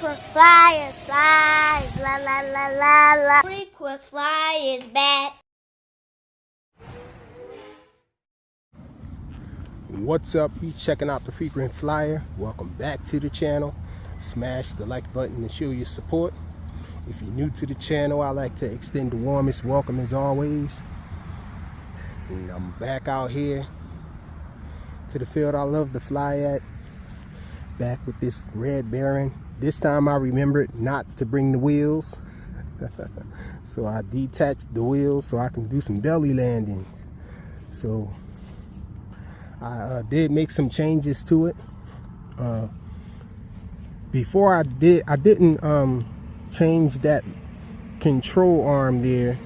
Frequent flyer, fly, la la la la la. Frequent flyer is back. What's up? You checking out the Frequent Flyer? Welcome back to the channel. Smash the like button to show your support. If you're new to the channel, I'd like to extend the warmest welcome as always. And I'm back out here to the field I love to fly at. Back with this red Baron. This time I remembered not to bring the wheels. So I detached the wheels so I can do some belly landings. So I did make some changes to it. Before I didn't change that control arm there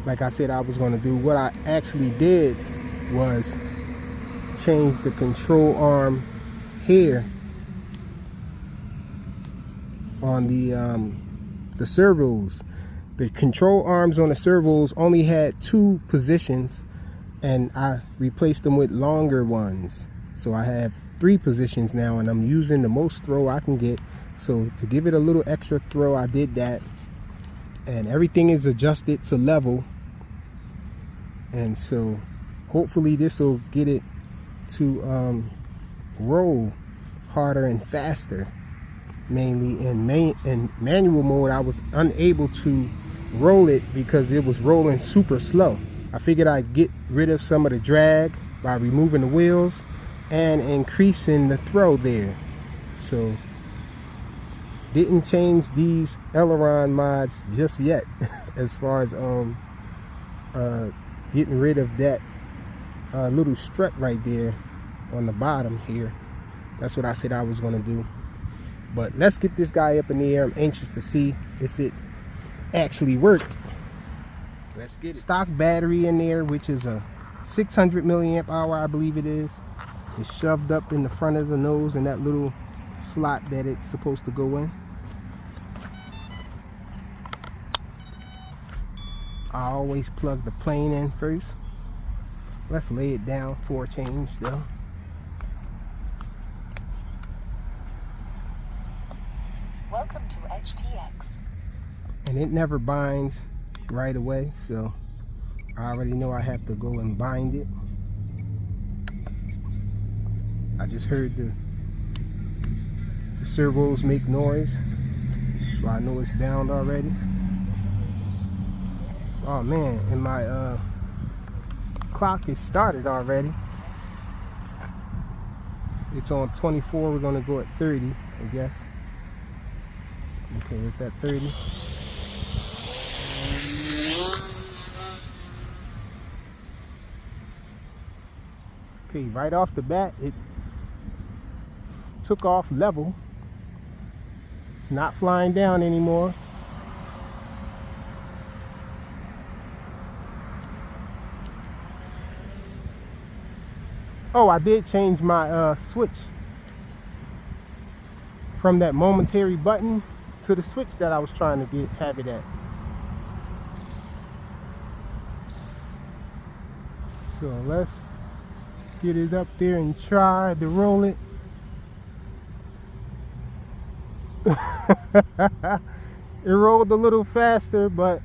like I said I was going to do. What I actually did was change the control arm here on the servos. The control arms on the servos only had 2 positions, and I replaced them with longer ones. So I have 3 positions now, and I'm using the most throw I can get. So to give it a little extra throw, I did that, and everything is adjusted to level. And so hopefully this will get it to roll harder and faster. Mainly in manual mode, I was unable to roll it because it was rolling super slow. I figured I'd get rid of some of the drag by removing the wheels and increasing the throw there. So didn't change these aileron mods just yet as far as getting rid of that little strut right there on the bottom here. That's what I said I was going to do. But let's get this guy up in the air. I'm anxious to see if it actually worked. Let's get it. Stock battery in there, which is a 600 milliamp hour, I believe it is. It's shoved up in the front of the nose in that little slot that it's supposed to go in. I always plug the plane in first. Let's lay it down for a change though. Welcome to HTX. And it never binds right away, so I already know I have to go and bind it. I just heard the servos make noise, so I know it's bound already. Oh man, and my clock is started already. It's on 24, we're gonna go at 30, I guess. Okay, it's at 30. Okay, right off the bat, it took off level. It's not flying down anymore. Oh, I did change my switch from that momentary button to the switch that I was trying to have it at. So let's get it up there and try to roll it. It rolled a little faster, but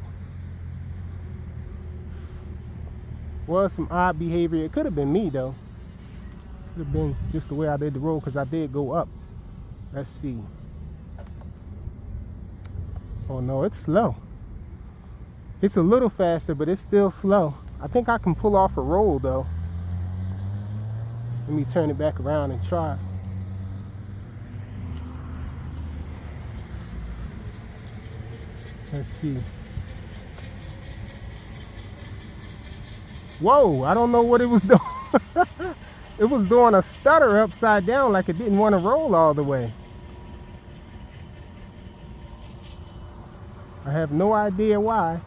was some odd behavior. It could have been me though. Could have been just the way I did the roll, because I did go up. Let's see. Oh no, it's slow. It's a little faster, but it's still slow. I think I can pull off a roll though. Let me turn it back around and try. Let's see. Whoa, I don't know what it was doing. It was doing a stutter upside down, like it didn't want to roll all the way. I have no idea why.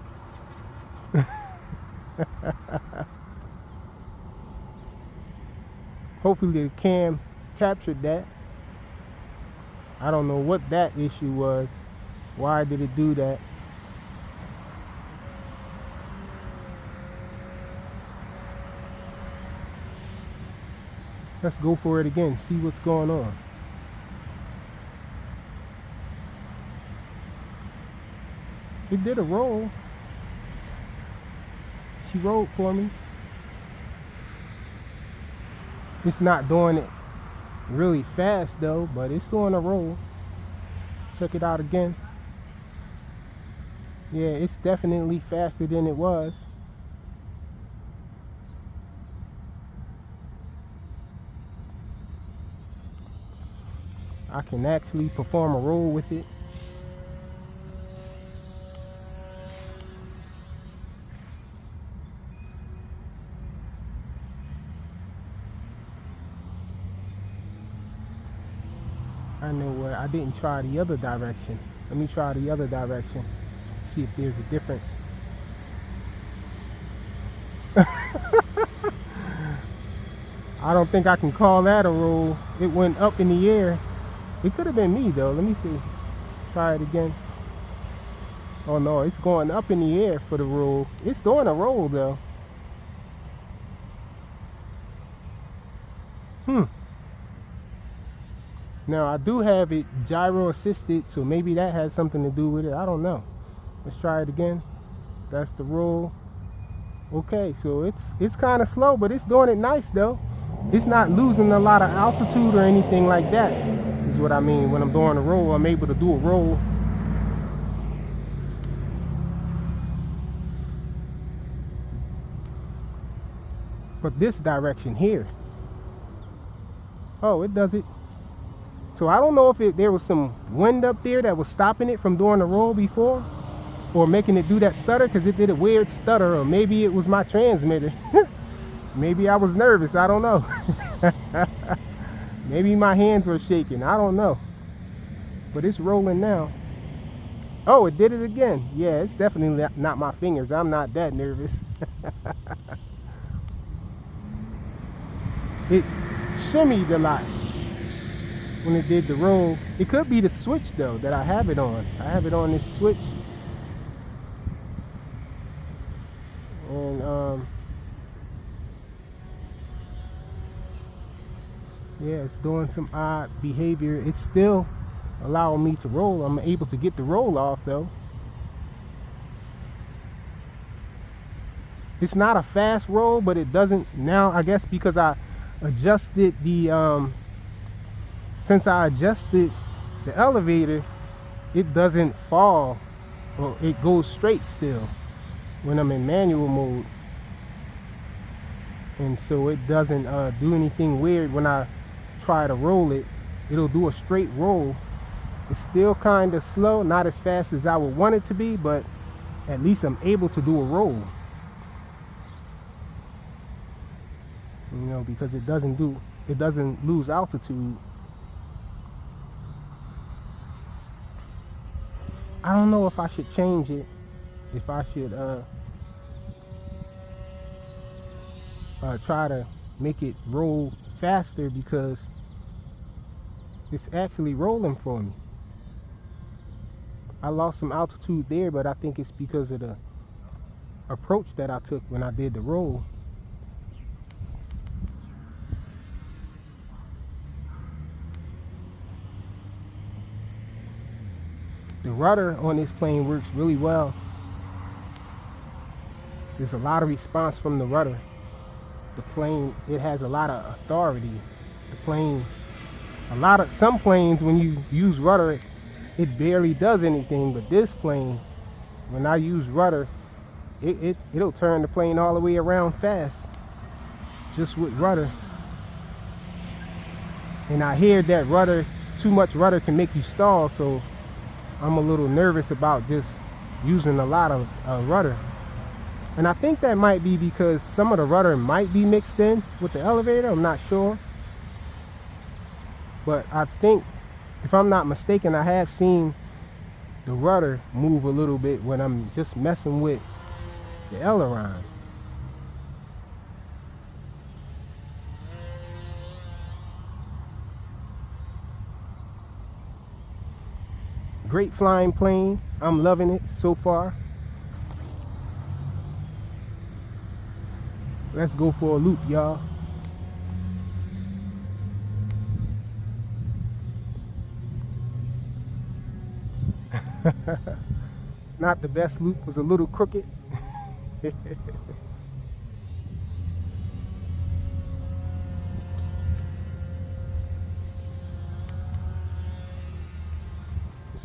Hopefully the cam captured that. I don't know what that issue was. Why did it do that? Let's go for it again, see what's going on. It did a roll. She rolled for me. It's not doing it really fast though, but it's doing a roll. Check it out again. Yeah, it's definitely faster than it was. I can actually perform a roll with it. I know what, I didn't try the other direction. Let me try the other direction. See if there's a difference. I don't think I can call that a roll. It went up in the air. It could have been me though. Let me see. Try it again. Oh no, it's going up in the air for the roll. It's doing a roll though. Now I do have it gyro assisted, so maybe that has something to do with it. I don't know. Let's try it again. That's the roll. Okay, so it's kind of slow, but it's doing it nice though. It's not losing a lot of altitude or anything like that, is what I mean. When I'm doing a roll, I'm able to do a roll. But this direction here, oh, it does it. So I don't know if there was some wind up there that was stopping it from doing the roll before, or making it do that stutter, because it did a weird stutter, or maybe it was my transmitter. Maybe I was nervous, I don't know. Maybe my hands were shaking, I don't know. But it's rolling now. Oh, it did it again. Yeah, it's definitely not my fingers. I'm not that nervous. It shimmied a lot when it did the roll. It could be the switch though that I have it on. I have it on this switch. And yeah, it's doing some odd behavior. It's still allowing me to roll. I'm able to get the roll off though. It's not a fast roll, but it doesn't now, I guess because I adjusted the since I adjusted the elevator, it doesn't fall, or it goes straight still when I'm in manual mode. And so it doesn't do anything weird when I try to roll it. It'll do a straight roll. It's still kind of slow, not as fast as I would want it to be, but at least I'm able to do a roll. You know, because it doesn't lose altitude. I don't know if I should change it, if I should try to make it roll faster, because it's actually rolling for me. I lost some altitude there, but I think it's because of the approach that I took when I did the roll. The rudder on this plane works really well. There's a lot of response from the rudder. The plane, it has a lot of authority. The plane, some planes when you use rudder, it barely does anything, but this plane, when I use rudder, it'll turn the plane all the way around fast, just with rudder. And I hear that rudder, too much rudder can make you stall, so I'm a little nervous about just using a lot of rudder. And I think that might be because some of the rudder might be mixed in with the elevator. I'm not sure. But I think, if I'm not mistaken, I have seen the rudder move a little bit when I'm just messing with the aileron. Great flying plane. I'm loving it so far. Let's go for a loop, y'all. not the best loop, was a little crooked. Let's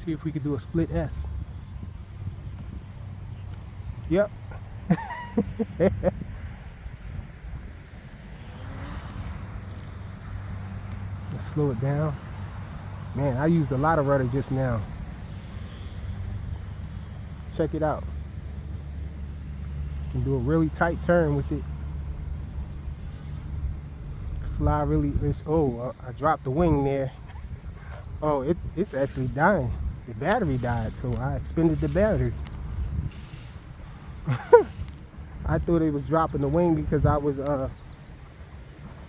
see if we could do a split S. Yep. Let's slow it down. Man, I used a lot of rudder just now. Check it out. Can do a really tight turn with it. Fly really. Oh, I dropped the wing there. Oh, it's actually dying. The battery died, so I expended the battery. I thought it was dropping the wing because I was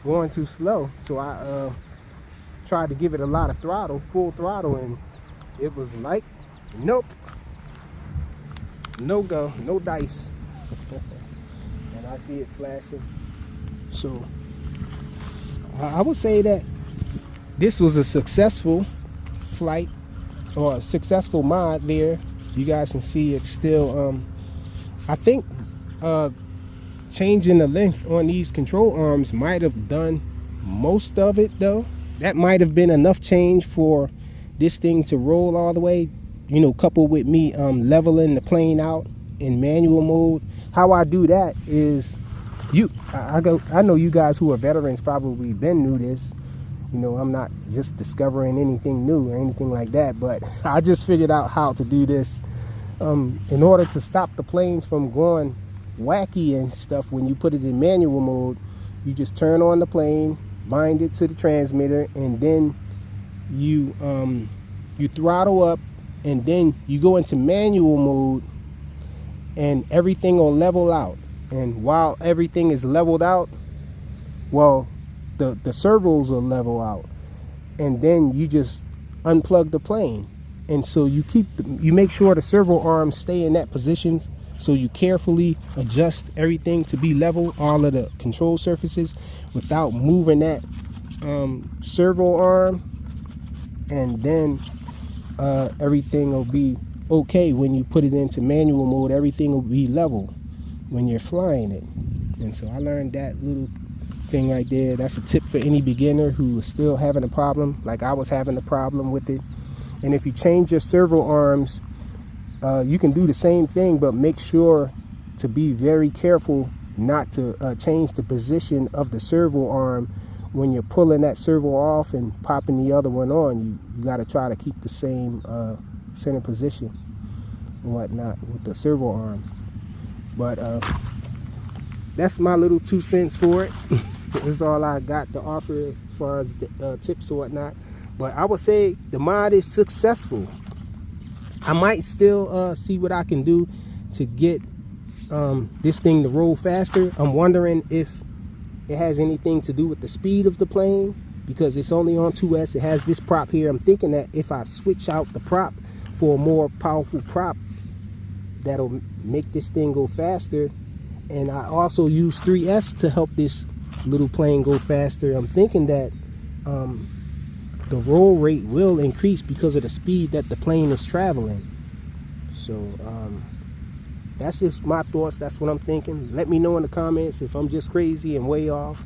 going too slow, so I tried to give it a lot of throttle, full throttle, and it was like, nope, no go, no dice. And I see it flashing. So I would say that this was a successful flight, or a successful mod there. You guys can see it's still I think changing the length on these control arms might have done most of it though. That might have been enough change for this thing to roll all the way, you know, coupled with me leveling the plane out in manual mode. How I do that is, I know you guys who are veterans probably been knew this. You know, I'm not just discovering anything new or anything like that, but I just figured out how to do this in order to stop the planes from going wacky and stuff. When you put it in manual mode, you just turn on the plane, bind it to the transmitter, and then you throttle up, and then you go into manual mode, and everything will level out. And while everything is leveled out, well, the servos will level out, and then you just unplug the plane. And so you make sure the servo arms stay in that position. So you carefully adjust everything to be level, all of the control surfaces, without moving that servo arm, and then everything will be okay. When you put it into manual mode, everything will be level when you're flying it. And so I learned that little thing right there. That's a tip for any beginner who is still having a problem, like I was having a problem with it. And if you change your servo arms, you can do the same thing, but make sure to be very careful not to change the position of the servo arm when you're pulling that servo off and popping the other one on. You got to try to keep the same center position and whatnot with the servo arm. But that's my little 2 cents for it. That's all I got to offer as far as the tips or whatnot. But I would say the mod is successful. I might still see what I can do to get this thing to roll faster. I'm wondering if it has anything to do with the speed of the plane, because it's only on 2S. It has this prop here. I'm thinking that if I switch out the prop for a more powerful prop, that'll make this thing go faster. And I also use 3S to help this little plane go faster. I'm thinking that the roll rate will increase because of the speed that the plane is traveling. So that's just my thoughts. That's what I'm thinking. Let me know in the comments if I'm just crazy and way off,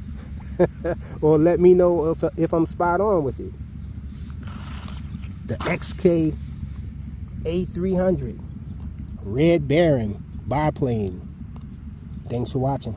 or let me know if I'm spot on with it. The XK A300 Red Baron biplane. Thanks for watching.